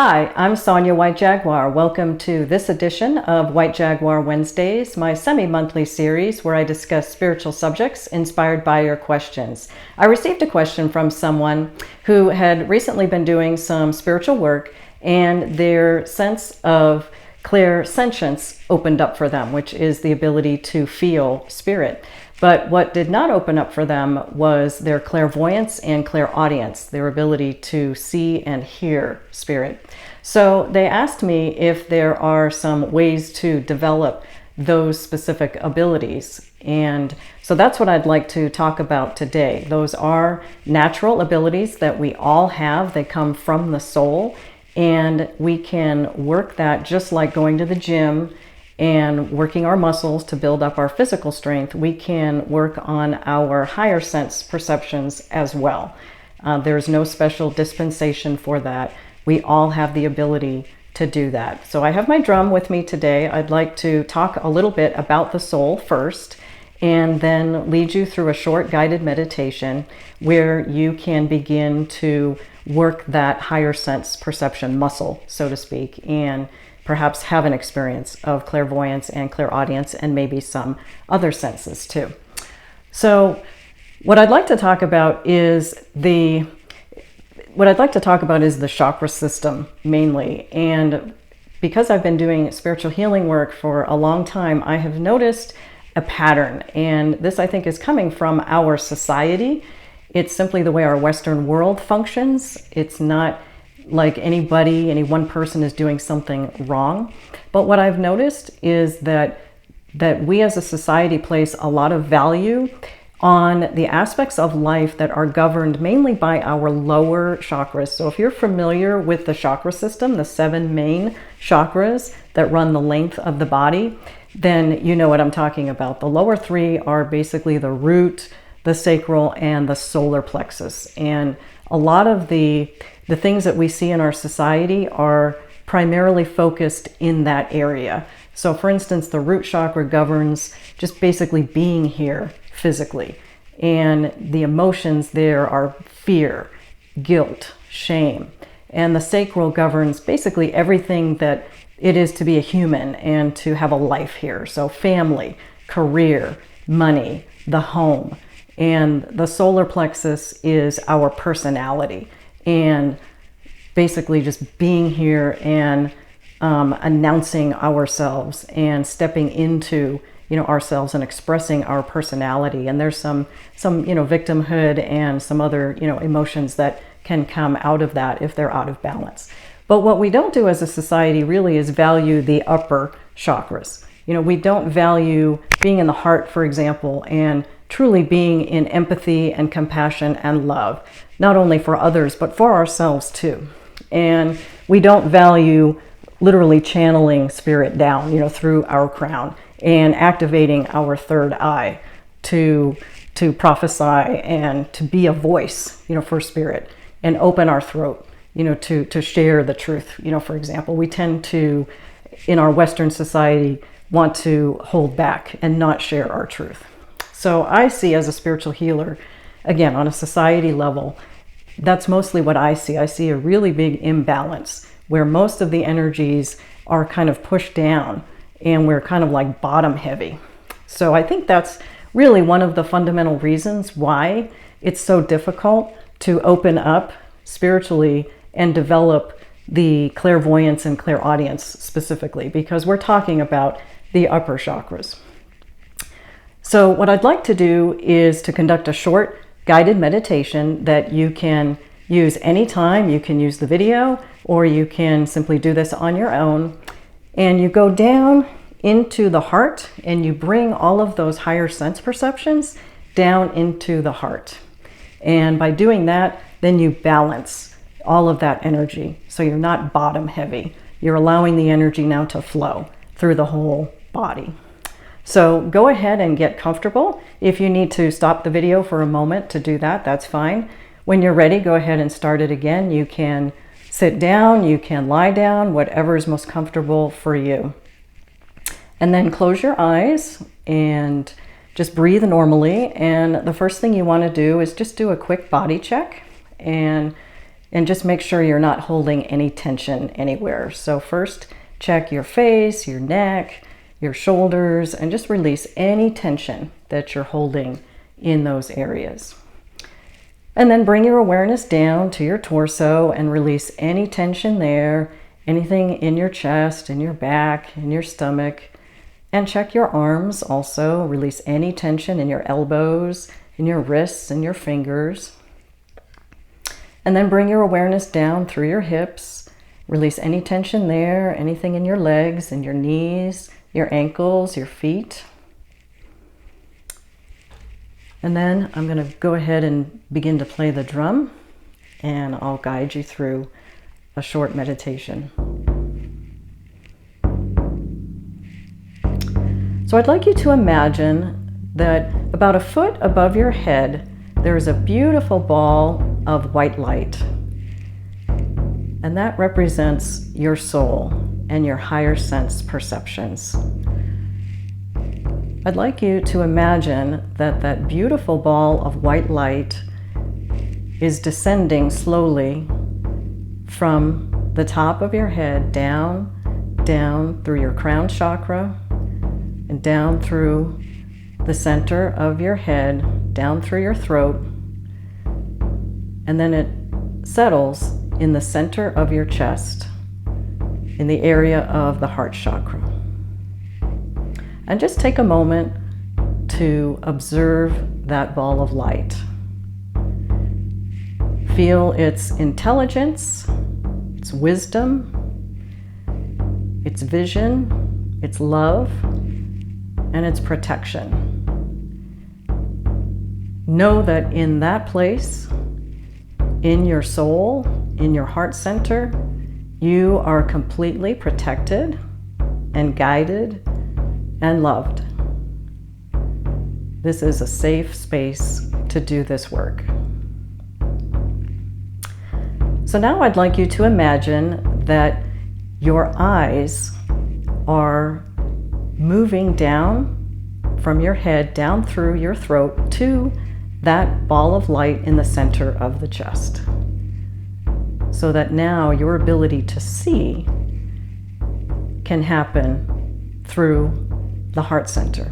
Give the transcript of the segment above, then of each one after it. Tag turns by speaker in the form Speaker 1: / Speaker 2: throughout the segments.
Speaker 1: Hi, I'm Sonya White Jaguar. Welcome to this edition of White Jaguar Wednesdays, my semi-monthly series where I discuss spiritual subjects inspired by your questions. I received a question from someone who had recently been doing some spiritual work and their sense of clairsentience opened up for them, which is the ability to feel spirit. But what did not open up for them was their clairvoyance and clairaudience, their ability to see and hear spirit. So they asked me if there are some ways to develop those specific abilities. And so that's what I'd like to talk about today. Those are natural abilities that we all have. They come from the soul, and we can work that just like going to the gym and working our muscles to build up our physical strength. We can work on our higher sense perceptions as well. There's no special dispensation for that. We all have the ability to do that. So I have my drum with me today. I'd like to talk a little bit about the soul first, and then lead you through a short guided meditation where you can begin to work that higher sense perception muscle, so to speak, and perhaps have an experience of clairvoyance and clairaudience and maybe some other senses too. So what I'd like to talk about is the chakra system mainly. And because I've been doing spiritual healing work for a long time, I have noticed a pattern. And this, I think, is coming from our society. It's simply the way our Western world functions. It's not like any one person is doing something wrong. But what I've noticed is that we as a society place a lot of value on the aspects of life that are governed mainly by our lower chakras. So if you're familiar with the chakra system, the 7 main chakras that run the length of the body, then you know what I'm talking about. The lower 3 are basically the root, the sacral, and the solar plexus. And a lot of the things that we see in our society are primarily focused in that area. So for instance, the root chakra governs just basically being here physically. And the emotions there are fear, guilt, shame. And the sacral governs basically everything that it is to be a human and to have a life here. So family, career, money, the home. And the solar plexus is our personality. And basically just being here and announcing ourselves and stepping into ourselves and expressing our personality. And there's some victimhood and some other emotions that can come out of that if they're out of balance. But what we don't do as a society really is value the upper chakras. We don't value being in the heart, for example, and truly being in empathy and compassion and love, not only for others, but for ourselves too. And we don't value literally channeling spirit down, through our crown and activating our third eye to prophesy and to be a voice, for spirit, and open our throat, to share the truth. For example, we tend to, in our Western society, want to hold back and not share our truth. So I see, as a spiritual healer, again, on a society level, that's mostly what I see. I see a really big imbalance where most of the energies are kind of pushed down and we're kind of like bottom heavy. So I think that's really one of the fundamental reasons why it's so difficult to open up spiritually and develop the clairvoyance and clairaudience specifically, because we're talking about the upper chakras. So what I'd like to do is to conduct a short guided meditation that you can use anytime. You can use the video, or you can simply do this on your own. And you go down into the heart and you bring all of those higher sense perceptions down into the heart. And by doing that, then you balance all of that energy. So you're not bottom heavy. You're allowing the energy now to flow through the whole body. So go ahead and get comfortable. If you need to stop the video for a moment to do that, that's fine. When you're ready, go ahead and start it again. You can sit down, you can lie down, whatever is most comfortable for you. And then close your eyes and just breathe normally. And the first thing you want to do is just do a quick body check and And just make sure you're not holding any tension anywhere. So first, check your face, your neck, your shoulders, and just release any tension that you're holding in those areas. And then bring your awareness down to your torso and release any tension there, anything in your chest, in your back, in your stomach. And check your arms also. Release any tension in your elbows, in your wrists, and your fingers. And then bring your awareness down through your hips. Release any tension there, anything in your legs and your knees, your ankles, your feet. And then I'm going to go ahead and begin to play the drum, and I'll guide you through a short meditation. So I'd like you to imagine that about a foot above your head, there is a beautiful ball of white light. And that represents your soul and your higher sense perceptions. I'd like you to imagine that that beautiful ball of white light is descending slowly from the top of your head down through your crown chakra and down through the center of your head, down through your throat, and then it settles in the center of your chest, in the area of the heart chakra. And just take a moment to observe that ball of light. Feel its intelligence, its wisdom, its vision, its love, and its protection. Know that in that place, in your soul, in your heart center, you are completely protected and guided and loved. This is a safe space to do this work. So now I'd like you to imagine that your eyes are moving down from your head, down through your throat to that ball of light in the center of the chest. So that now your ability to see can happen through the heart center.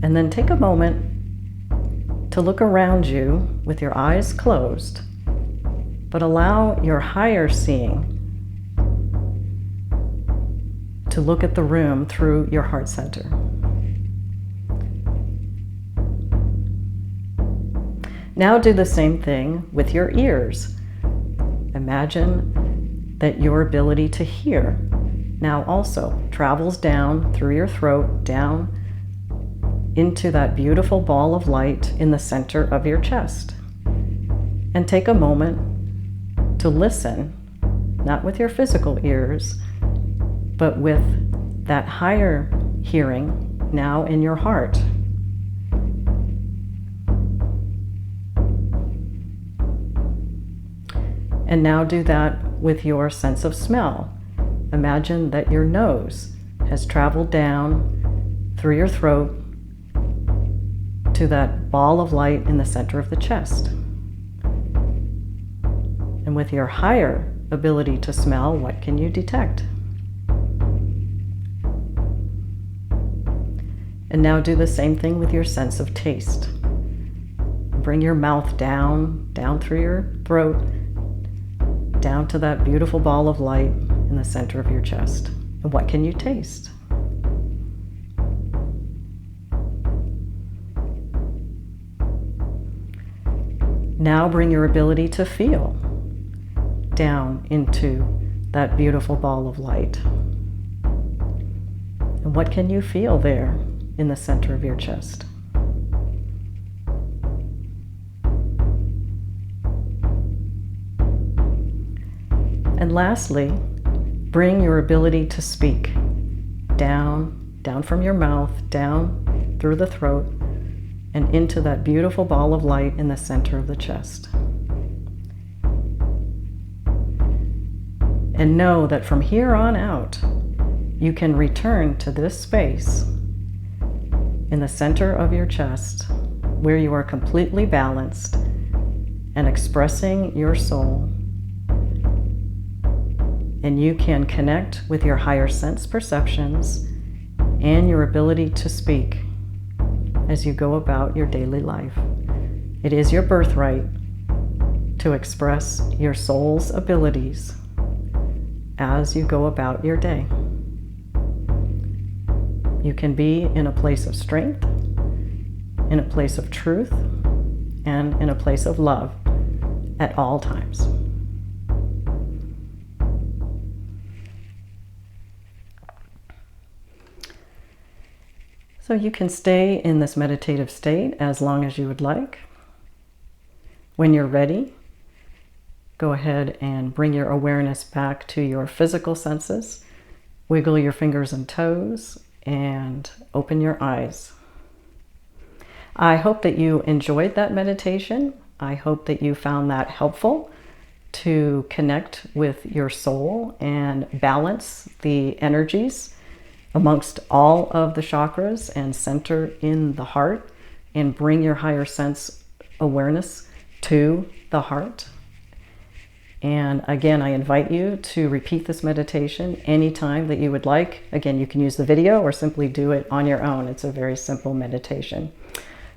Speaker 1: And then take a moment to look around you with your eyes closed, but allow your higher seeing to look at the room through your heart center. Now do the same thing with your ears. Imagine that your ability to hear now also travels down through your throat, down into that beautiful ball of light in the center of your chest. And take a moment to listen, not with your physical ears, but with that higher hearing now in your heart. And now do that with your sense of smell. Imagine that your nose has traveled down through your throat to that ball of light in the center of the chest. And with your higher ability to smell, what can you detect? And now do the same thing with your sense of taste. Bring your mouth down through your throat, down to that beautiful ball of light in the center of your chest. And what can you taste? Now bring your ability to feel down into that beautiful ball of light. And what can you feel there in the center of your chest? And lastly, bring your ability to speak down from your mouth, down through the throat, and into that beautiful ball of light in the center of the chest. And know that from here on out, you can return to this space in the center of your chest where you are completely balanced and expressing your soul. And you can connect with your higher sense perceptions and your ability to speak as you go about your daily life. It is your birthright to express your soul's abilities as you go about your day. You can be in a place of strength, in a place of truth, and in a place of love at all times. So you can stay in this meditative state as long as you would like. When you're ready, go ahead and bring your awareness back to your physical senses. Wiggle your fingers and toes and open your eyes. I hope that you enjoyed that meditation. I hope that you found that helpful to connect with your soul and balance the energies amongst all of the chakras and center in the heart and bring your higher sense awareness to the heart. And again, I invite you to repeat this meditation anytime that you would like. Again, you can use the video or simply do it on your own. It's a very simple meditation.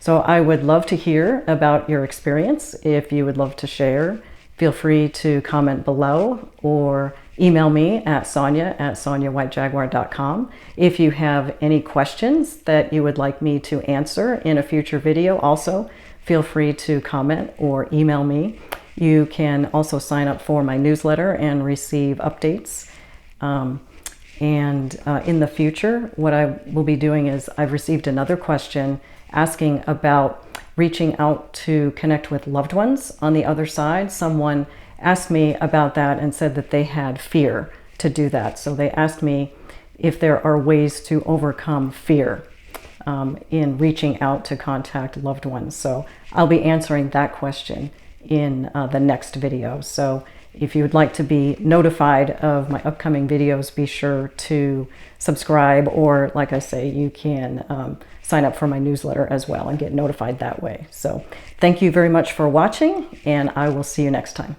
Speaker 1: So I would love to hear about your experience. If you would love to share, feel free to comment below or email me at sonya@sonyawhitejaguar.com. If you have any questions that you would like me to answer in a future video, also feel free to comment or email me. You can also sign up for my newsletter and receive updates. In the future, what I will be doing is I've received another question asking about reaching out to connect with loved ones on the other side. Someone asked me about that and said that they had fear to do that. So they asked me if there are ways to overcome fear in reaching out to contact loved ones. So I'll be answering that question in the next video. So if you would like to be notified of my upcoming videos, be sure to subscribe, or like I say, you can sign up for my newsletter as well and get notified that way. So thank you very much for watching, and I will see you next time.